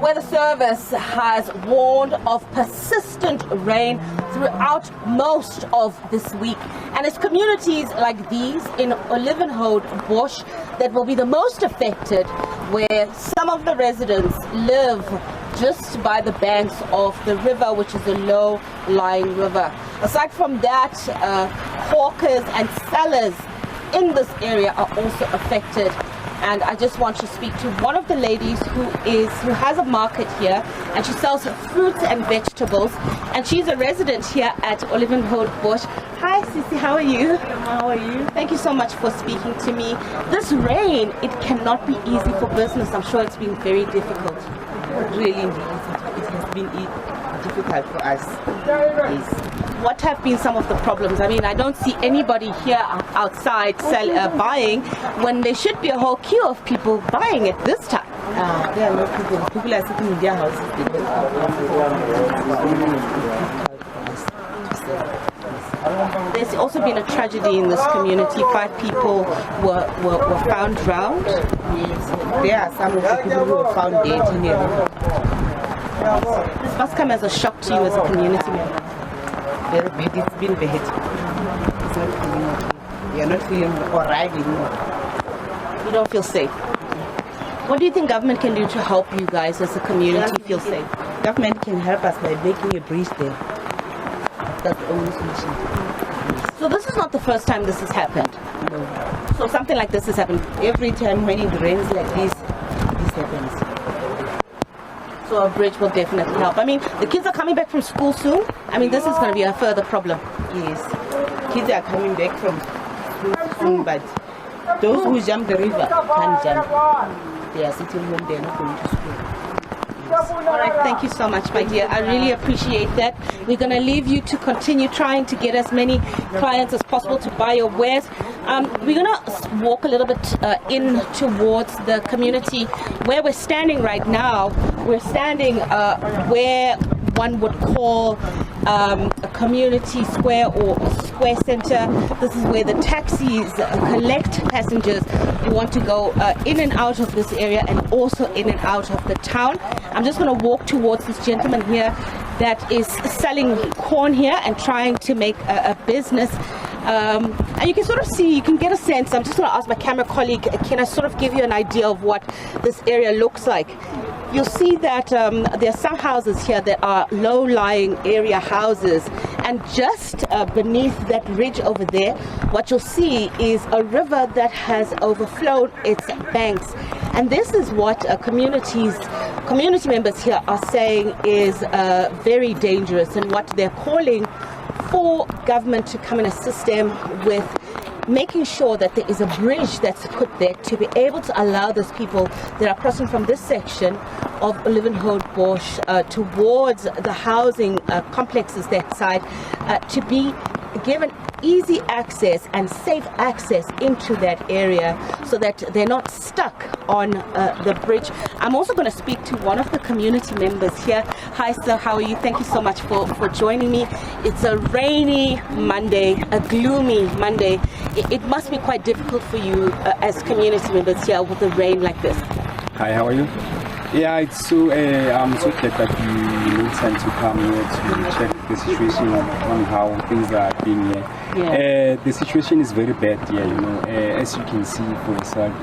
Weather Service has warned of persistent rain throughout most of this week, and it's communities like these in Olivenhout Bush that will be the most affected, where some of the residents live just by the banks of the river, which is a low-lying river. Aside from that, hawkers and sellers in this area are also affected. And I just want to speak to one of the ladies who has a market here, and she sells fruits and vegetables, and she's a resident here at Olivenhout Bush. Hi Sisi, how are you? How are you? Thank you so much for speaking to me. This rain, it cannot be easy for business. I'm sure it's been very difficult. Really, it has been difficult for us. Yes. What have been some of the problems? I mean, I don't see anybody here outside buying when there should be a whole queue of people buying at this time. There are no people. People are sitting in their houses. There's also been a tragedy in this community. 5 people were found drowned. Yes. There are some of the people who were found dead in the river. This must come as a shock to you as a community member. Very bad. It's been bad. It's not feeling okay. We are not feeling alright anymore. You don't feel safe. What do you think government can do to help you guys as a community feel safe? Government can help us by making a bridge there. That's the only solution. So this is not the first time this has happened? No. So something like this has happened? Every time when it rains like this happens. So a bridge will definitely help. I mean, the kids are coming back from school soon. I mean, this is going to be a further problem. Yes. Kids are coming back from school soon, but those who jump the river can't jump. They are sitting home, they are not going to school. All right, thank you so much, my dear. I really appreciate that. We're going to leave you to continue trying to get as many clients as possible to buy your wares. We're going to walk a little bit in towards the community where we're standing right now. We're standing where one would call a community square or a square center. This is where the taxis collect passengers who want to go in and out of this area and also in and out of the town. I'm just going to walk towards this gentleman here that is selling corn here and trying to make a business. And you can sort of see, you can get a sense. I'm just going to ask my camera colleague, can I sort of give you an idea of what this area looks like? You'll see that there are some houses here that are low-lying area houses, and just beneath that ridge over there, what you'll see is a river that has overflowed its banks. And this is what community members here are saying is very dangerous, and what they're calling for government to come and assist them with making sure that there is a bridge that's put there to be able to allow those people that are crossing from this section of Olivenhout Bush towards the housing complexes that side to be given easy access and safe access into that area so that they're not stuck on the bridge. I'm also going to speak to one of the community members here. Hi sir, how are you? Thank you so much for joining me. It's a rainy Monday, a gloomy Monday. It must be quite difficult for you as community members here with the rain like this. Hi, how are you? Yeah, it's so I'm so glad that you made time to come here to check the situation on how things are being here. Yeah. The situation is very bad here, you know, as you can see for yourself.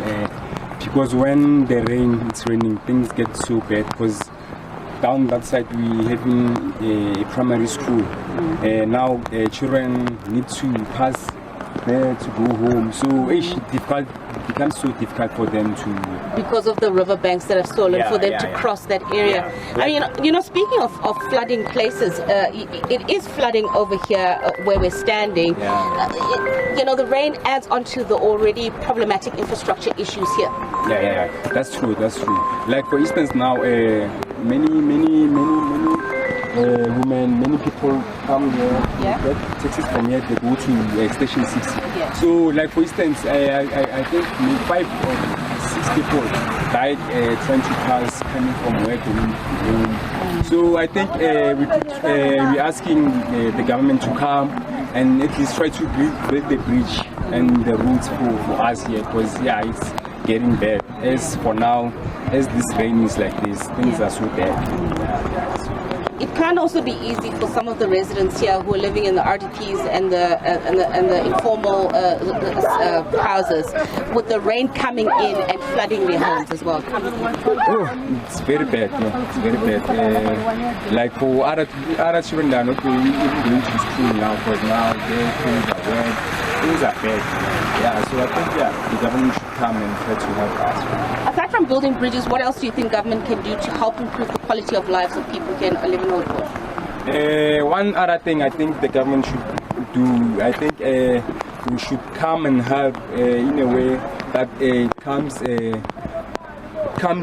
Because when it's raining, things get so bad. Because down that side we having a primary school. Now children need to pass there to go home, so it becomes so difficult for them to, because of the riverbanks that have stolen for them to cross that area. I mean, you know, speaking of flooding places, it is flooding over here where we're standing. You know, the rain adds onto the already problematic infrastructure issues here. That's true. Like for instance now, many women, many people come here, get taxis from here, they go to station 6. So like for instance, I think 5 or 6 people died trying to pass coming from work and home. So I think we're asking the government to come and at least try to build the bridge and the routes for us here, because it's getting bad. As for now, as this rain is like this, things are so bad. It can also be easy for some of the residents here who are living in the RDPs and the informal houses, with the rain coming in and flooding their homes as well. Oh, it's very bad. Yeah, it's very bad. Like for other children that are not going to school now, because now their things are wet. Things are bad. Yeah, so I think the government should come and try to help us. Aside from building bridges, what else do you think government can do to help improve the quality of lives of people here in living Old Bush? One other thing I think the government should do, I think we should come and help in a way that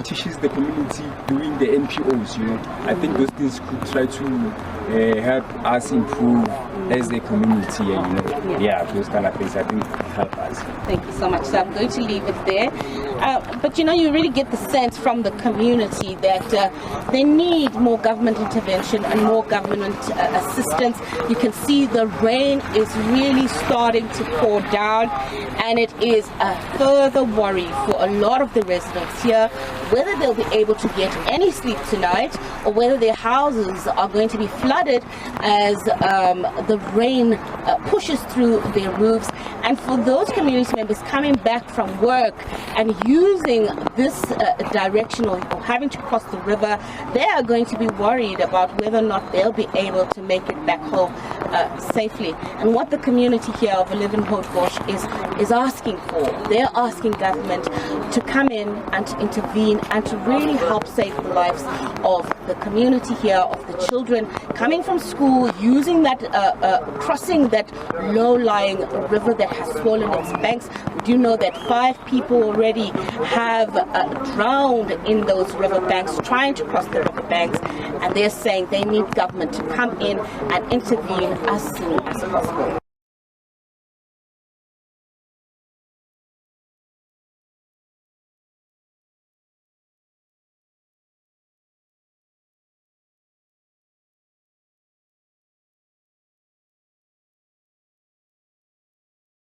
teaches the community doing the NPOs, you know. I think those things could try to help us improve as a community, you know. Yeah, those kind of things I think help us. Thank you so much. So I'm going to leave it there. But you know, you really get the sense from the community that they need more government intervention and more government assistance. You can see the rain is really starting to pour down, and it is a further worry for a lot of the residents here, whether they'll be able to get any sleep tonight or whether their houses are going to be flooded as the rain pushes through their roofs. And for those community members coming back from work and using this direction or having to cross the river, they are going to be worried about whether or not they'll be able to make it back home safely. And what the community here of Living Hoedbush is asking for, they're asking government to come in and to intervene and to really help save the lives of the community here, of the children coming from school, using that, crossing that low-lying river that has swollen its banks. We do know that 5 people already have drowned in those river banks, trying to cross the river banks, and they're saying they need government to come in and intervene as soon as possible.